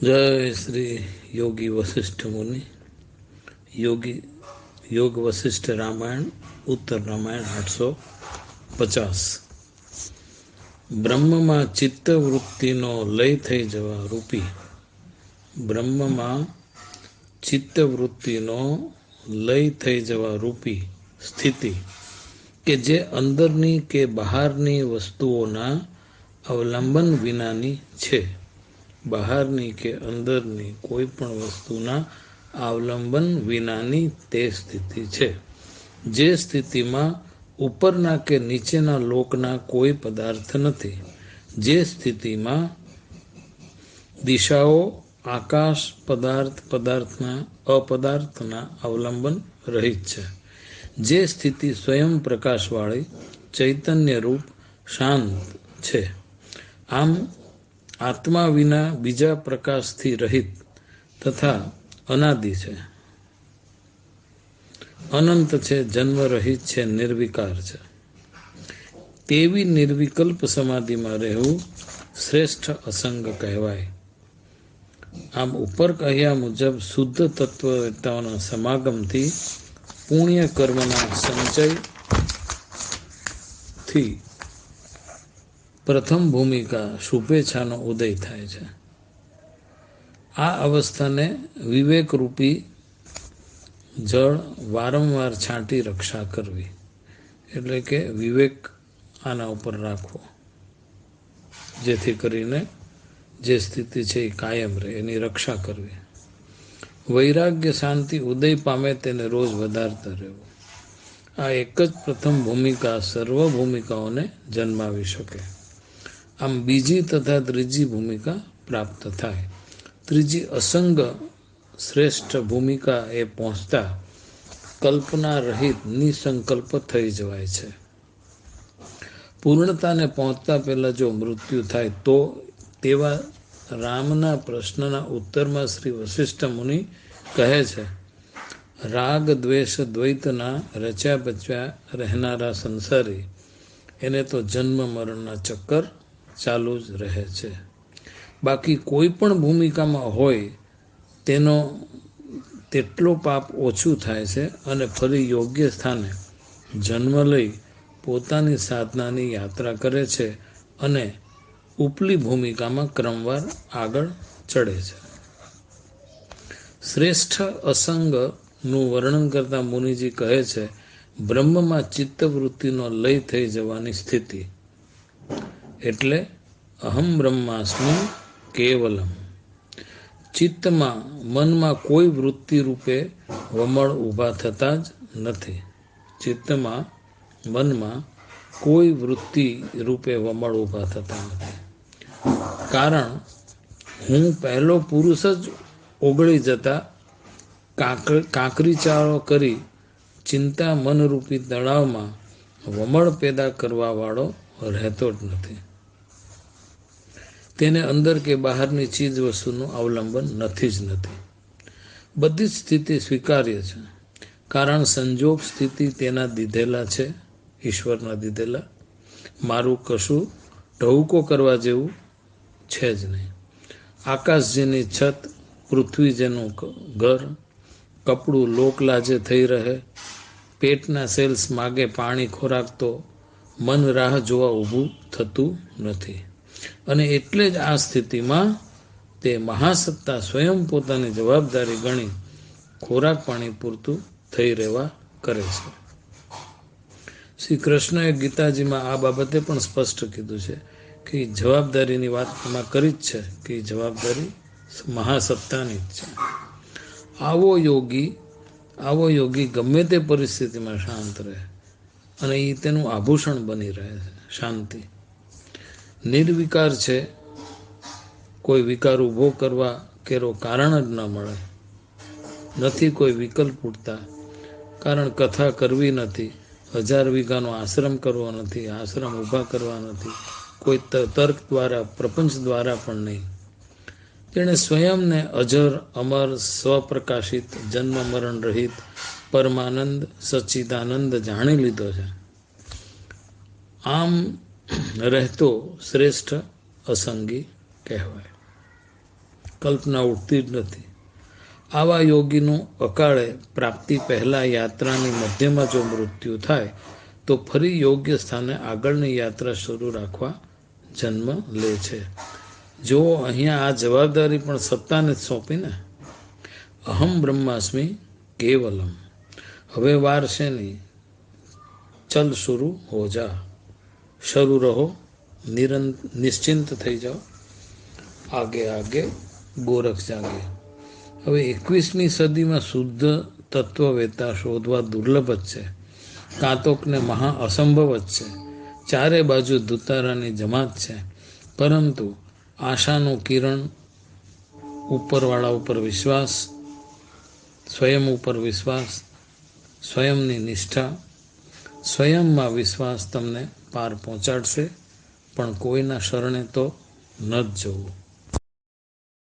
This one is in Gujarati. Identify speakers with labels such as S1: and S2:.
S1: जय श्री योगी वशिष्ठ मुनि। योग वशिष्ठ रामायण उत्तर रामायण 850। બ્રહ્મમાં ચિત્તવૃત્તિનો લય થઈ જવા રૂપી બ્રહ્મમાં ચિત્તવૃત્તિનો લય થઈ જવા રૂપી સ્થિતિ કે જે અંદરની કે બહારની વસ્તુઓના અવલંબન વિનાની છે, બહારની કે અંદરની કોઈ પણ વસ્તુના અવલંબન વિનાની તે સ્થિતિ છે, જે સ્થિતિમાં ઉપરના કે નીચેના લોકના કોઈ પદાર્થ નથી, જે સ્થિતિમાં દિશાઓ આકાશ પદાર્થના અપદાર્થના અવલંબન રહિત છે, જે સ્થિતિ સ્વયં પ્રકાશવાળી ચૈતન્ય રૂપ શાંત છે, આમ આત્મા વિના બીજા પ્રકાશથી રહિત તથા અનાદિ છે, અનંત છે, જન્મ રહિત છે, નિર્વિકાર છે, તેવી નિર્વિકલ્પ સમાધિમાં રહેવું શ્રેષ્ઠ અસંગ કહેવાય. આમ ઉપર કહ્યા મુજબ શુદ્ધ તત્વવેત્તાઓના સમાગમથી પુણ્ય કર્મના સંચયથી પ્રથમ ભૂમિકા શુભેચ્છાનો ઉદય થાય છે. આ અવસ્થાને વિવેકરૂપી જળ વારંવાર છાંટી રક્ષા કરવી, એટલે કે વિવેક આના ઉપર રાખવો, જેથી કરીને જે સ્થિતિ છે એ કાયમ રહે, એની રક્ષા કરવી. વૈરાગ્ય શાંતિ ઉદય પામે તેને રોજ વધારતા રહેવું. આ એક જ પ્રથમ ભૂમિકા સર્વ ભૂમિકાઓને જન્માવી શકે. આમ બીજી તથા ત્રીજી ભૂમિકા પ્રાપ્ત થાય. ત્રીજી અસંગ શ્રેષ્ઠ ભૂમિકા એ પહોંચતા કલ્પના રહિત નિસંકલ્પ થઈ જવાય છે. પૂર્ણતાને પહોંચતા પહેલા જો મૃત્યુ થાય તો તેવા રામના પ્રશ્નના ઉત્તરમાં શ્રી વશિષ્ઠ મુનિ કહે છે, રાગ દ્વેષ દ્વૈતના રચ્યા બચ્યા રહેનારા સંસારી એને તો જન્મ મરણના ચક્કર ચાલુ જ રહે છે. બાકી કોઈ પણ ભૂમિકામાં હોય તેનો તેટલો પાપ ઓછું થાય છે અને ફરી યોગ્ય સ્થાને જન્મ લઈ પોતાની સાધનાની યાત્રા કરે છે અને ઉપલી ભૂમિકામાં ક્રમવાર આગળ ચડે છે. શ્રેષ્ઠ અસંગનું વર્ણન કરતા મુનિજી કહે છે, બ્રહ્મમાં ચિત્તવૃત્તિનો લય થઈ જવાની સ્થિતિ એટલે અહમ બ્રહ્માસ્મિ કેવલમ. ચિત્તમાં મનમાં કોઈ વૃત્તિ રૂપે વમળ ઊભા થતા જ નથી. ચિત્તમાં મનમાં કોઈ વૃત્તિ રૂપે વમળ ઊભા થતા નથી. કારણ હું પહેલો પુરુષ જ ઓગળી જતા કાંકરીચાળો કરી ચિંતા મનરૂપી તળાવમાં વમળ પેદા કરવા વાળો રહેતો જ નથી. તેને અંદર કે બહારની ચીજ વસ્તુનું અવલંબન નથી જ નથી. બધી જ સ્થિતિ સ્વીકાર્ય છે, કારણ સંજોગ સ્થિતિ તેના દીધેલા છે, ઈશ્વરના દીધેલા. મારું કશું ઢહુકો કરવા જેવું છે જ નહીં. આકાશ જેની છત, પૃથ્વી જેનું ઘર, કપડું લોકલાજે થઈ રહે, પેટના સેલ્સ માગે પાણી ખોરાક તો મન રાહ જોવા ઊભું થતું નથી. અને એટલે જ આ સ્થિતિમાં તે મહાસત્તા સ્વયં પોતાની જવાબદારી ગણી ખોરાક પાણી પૂરતું થઈ રહેવા કરે છે. શ્રી કૃષ્ણએ ગીતાજીમાં આ બાબતે પણ સ્પષ્ટ કીધું છે કે જવાબદારીની વાત એમાં કરી જ છે કે જવાબદારી મહાસત્તાની જ છે. આવો યોગી ગમે તે પરિસ્થિતિમાં શાંત રહે અને એ તેનું આભૂષણ બની રહે છે, શાંતિ. નિર્વિકાર છે, કોઈ વિકાર ઊભો કરવા કેરો કારણ જ ન મળે, નથી કોઈ વિકલ્પ ઉઠતા, કારણ કથા કરવી નથી, 1000 વીઘાનો આશ્રમ કરવો નથી, આશ્રમ ઊભા કરવા નથી, કોઈ તર્ક દ્વારા પ્રપંચ દ્વારા પણ નહીં. તેણે સ્વયંને અજર અમર સ્વપ્રકાશિત જન્મ મરણ રહિત પરમાનંદ સચ્ચિદાનંદ જાણી લીધો છે. આમ રહેતો શ્રેષ્ઠ અસંગી કહેવાય. કલ્પના ઉઠતી જ નથી. આવા યોગીનું અકાળે પ્રાપ્તિ પહેલાં યાત્રાની મધ્યમાં જો મૃત્યુ થાય તો ફરી યોગ્ય સ્થાને આગળની યાત્રા શરૂ રાખવા જન્મ લે છે. જો અહીંયા આ જવાબદારી પણ સત્તાને જ સોંપીને, અહમ બ્રહ્માસ્મિ કેવલમ, હવે વાર છે નહીં, ચલ શરૂ હો જા, શરૂ રહો, નિશ્ચિંત થઈ જાઓ, આગે આગે ગોરખ જાગે. હવે 21મી સદીમાં શુદ્ધ તત્વવેતા શોધવા દુર્લભ જ છે, કાંતોકને મહા અસંભવ જ છે. ચારે બાજુ દુતારાની જમાત છે, પરંતુ આશાનું કિરણ, ઉપરવાળા ઉપર વિશ્વાસ, સ્વયં ઉપર વિશ્વાસ, સ્વયંની નિષ્ઠા, સ્વયંમાં વિશ્વાસ તમને પાર પહોંચાડશે. પણ કોઈના શરણે તો ન જ જવું.